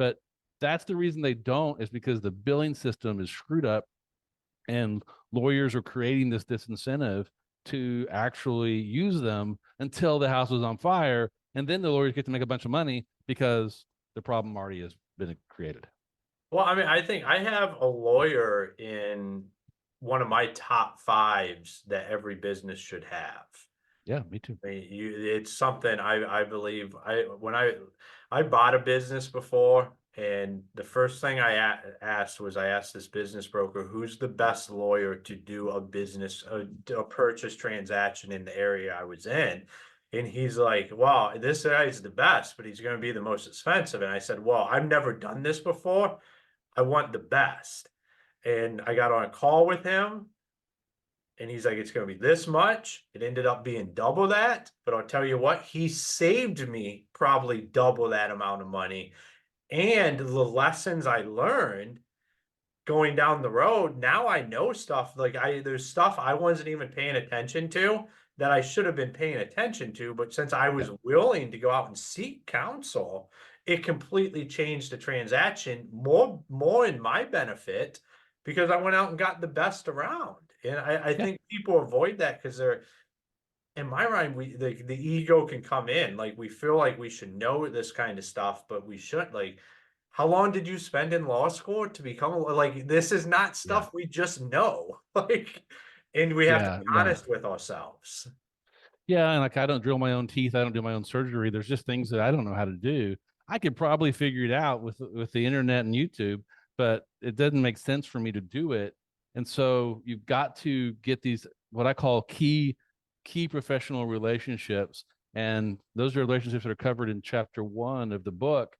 But that's the reason they don't, is because the billing system is screwed up, and lawyers are creating this disincentive to actually use them until the house is on fire, and then the lawyers get to make a bunch of money because the problem already has been created. Well, I mean, I think I have a lawyer in one of my top fives that every business should have. Yeah, me too. I mean, it's something I believe. I bought a business before, and the first thing asked was, I asked this business broker, who's the best lawyer to do a purchase transaction in the area I was in. And he's like, well, this guy's the best, but he's going to be the most expensive. And I said, well, I've never done this before. I want the best. And I got on a call with him, and he's like, it's going to be this much. It ended up being double that. But I'll tell you what, he saved me probably double that amount of money. And the lessons I learned going down the road, now I know stuff. There's stuff I wasn't even paying attention to that I should have been paying attention to. But since I Yeah. was willing to go out and seek counsel, it completely changed the transaction more in my benefit, because I went out and got the best around. And I Yeah. think people avoid that because they're, in my mind, the ego can come in. Like, we feel like we should know this kind of stuff, but we shouldn't. Like, how long did you spend in law school to become like, this is not Yeah. stuff we just know. Like, and we have to Yeah. be No. honest with ourselves. Yeah. And like, I don't drill my own teeth. I don't do my own surgery. There's just things that I don't know how to do. I could probably figure it out with the internet and YouTube, but it doesn't make sense for me to do it. And so you've got to get these, what I call key professional relationships. And those are relationships that are covered in chapter 1 of the book.